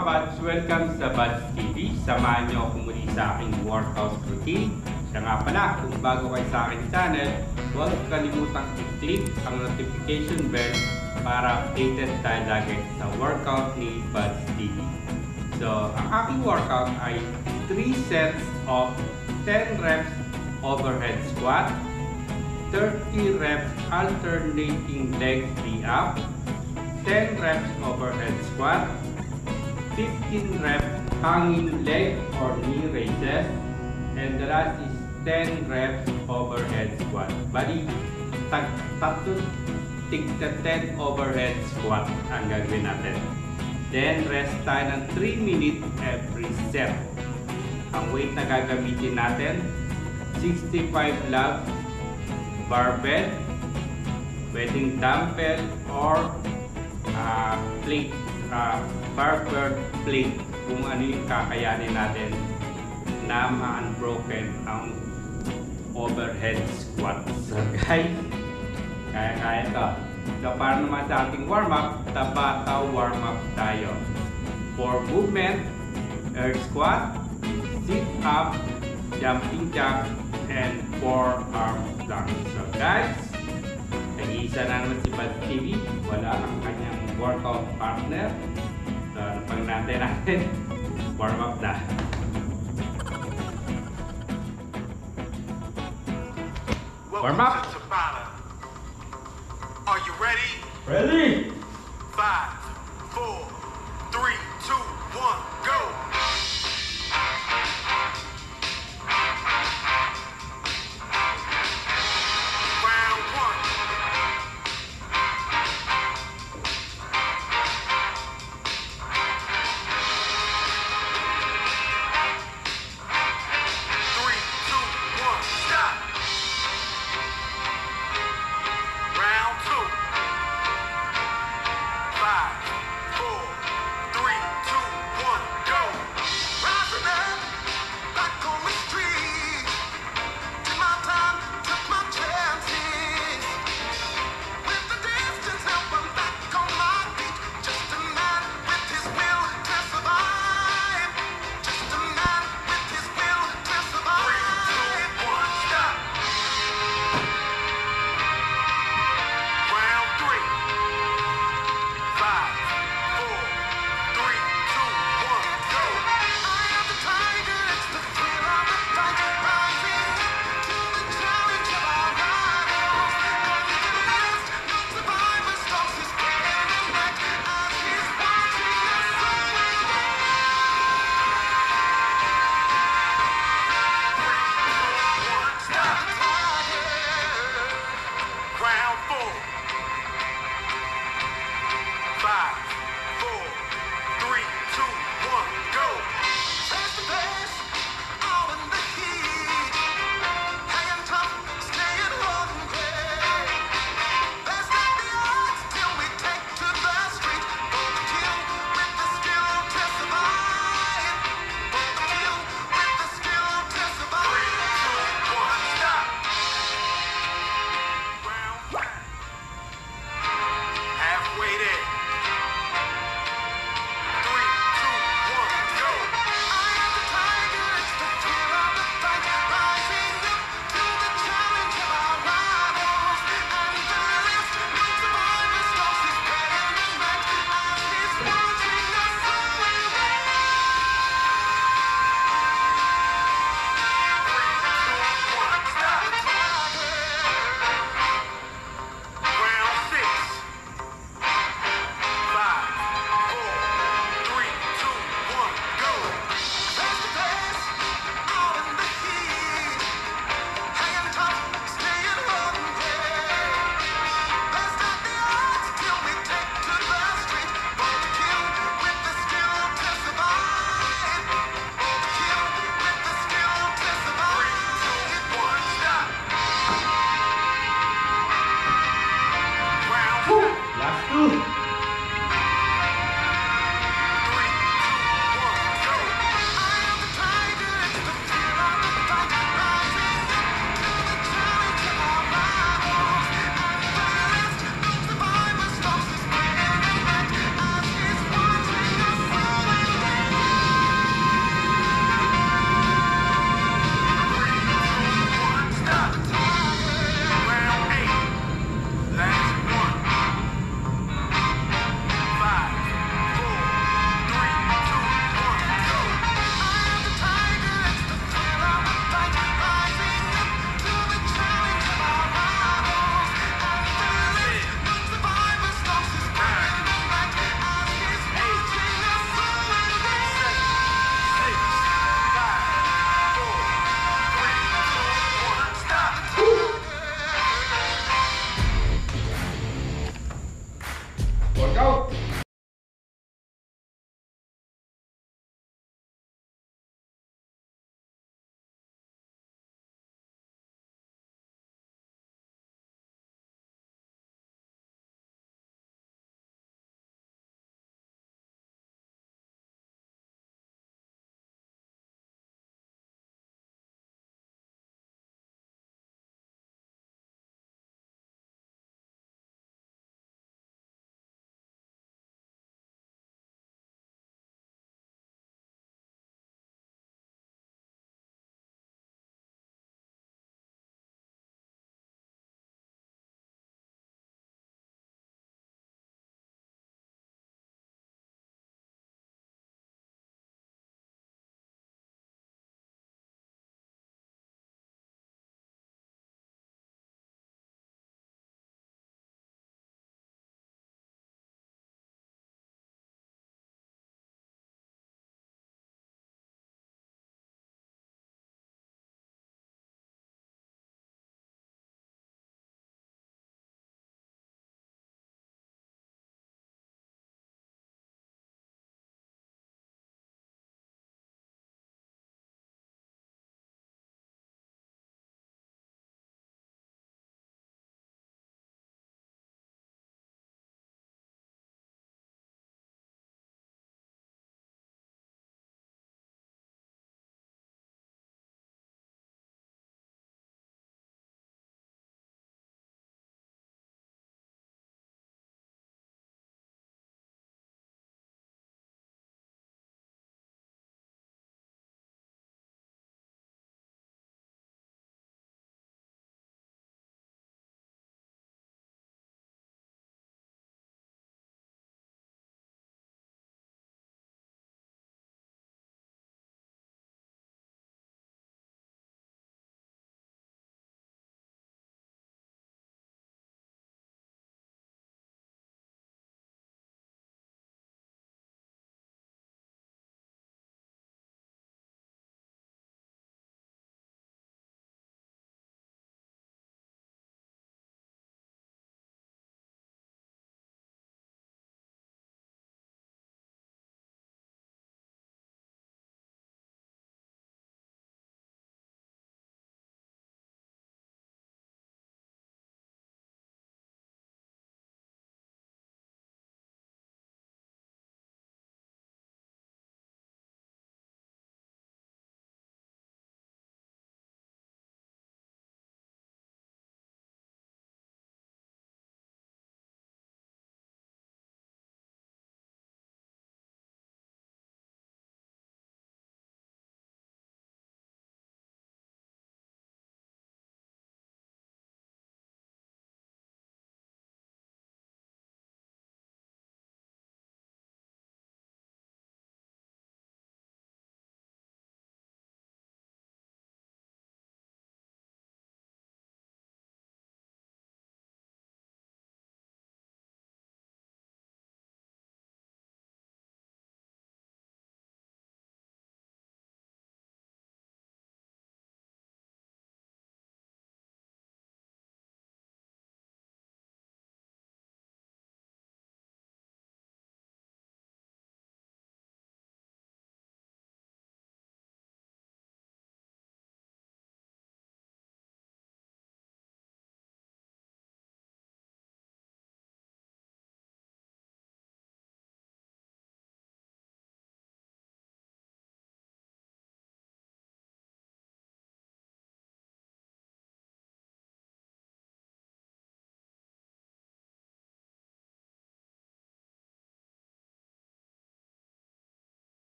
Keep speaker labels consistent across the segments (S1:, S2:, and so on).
S1: mga Bads, welcome sa Bads TV. Samahan niyo ako muli sa aking workout routine. Siya nga pala, kung bago kayo sa aking channel, huwag kalimutang i-click ang notification bell para updated tayo lagi sa workout ni Bads TV. So, ang aking workout ay 3 sets of 10 reps overhead squat, 30 reps alternating leg pre-up, 10 reps overhead squat, 15 reps hanging leg or knee raises, and the last is 10 reps overhead squat. Bali, tigta 10 overhead squat ang gagawin natin. Then, rest tayo ng 3 minutes every set. Ang weight na gagamitin natin, 65 lug barbell, pwedeng dumbbell or plate, barbell plate, kung ano yung kakayanin natin na ma-unbroken ang overhead squat. So guys, kaya-kaya ito. So para naman sa ating warm-up, tabata warm-up tayo. For movement, air squat, sit-up, jumping jack, and forearm plank. So guys, nag-iisa na naman si Bads TV. Wala ang kanyang workout partner. So napag natin warm up na. Warm up!
S2: Are you ready?
S1: Ready!
S2: 5, 4, 3, 2, 1, go!
S1: workout!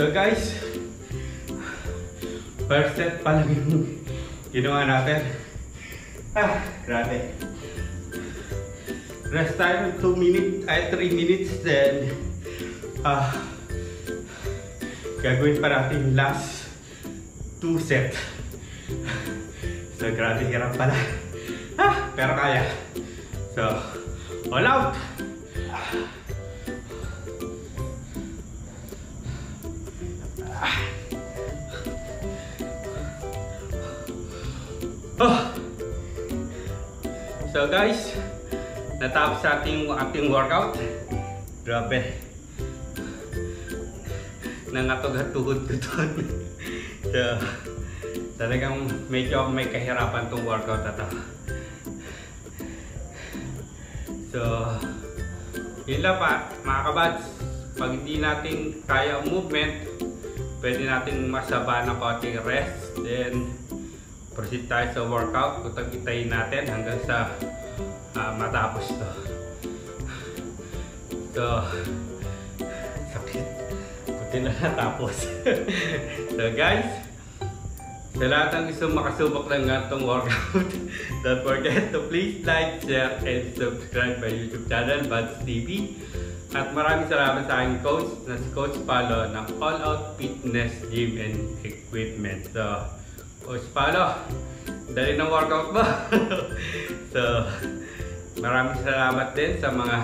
S1: So guys, first set pa lang yung ginawa natin. Grabe. Rest tayo ng 3 minutes, then gagawin pa natin yung last 2 set. So grabe, hirap pala. Pero kaya. So, all out! So guys, natapos ating workout. Grabe. Nangatog-tuhod ko doon. So, talagang medyo may kahirapan tong workout na to. So, yun lang pa, mga kabads. Pag hindi natin kaya ang movement, pwede natin masaba ng konting rest. Then, proceed tayo sa workout. Kutag-itayin natin hanggang sa matapos to. So, sakit. Kunti na natapos. So guys, sa lahat ng gusto makasubok ng ganitong workout, don't forget to please like, share, and subscribe my YouTube channel, Buds TV. At maraming salamat sa aking coach na si Coach Palo ng All Out Fitness Gym and Equipment. So, Coach Palo, dali ng workout mo. So, maraming salamat din sa mga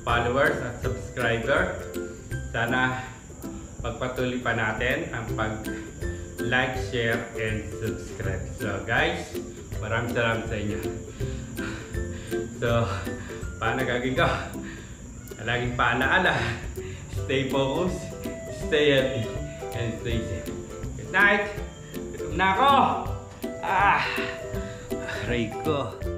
S1: followers at subscriber. Sana pagpatuloy pa natin ang pag-like, share, and subscribe. So guys, maraming salamat sa inyo. So, paano gagawin ko? Laging paalaala, stay focused, stay healthy, and stay safe. Good night! Gutom na ako! Aray ko!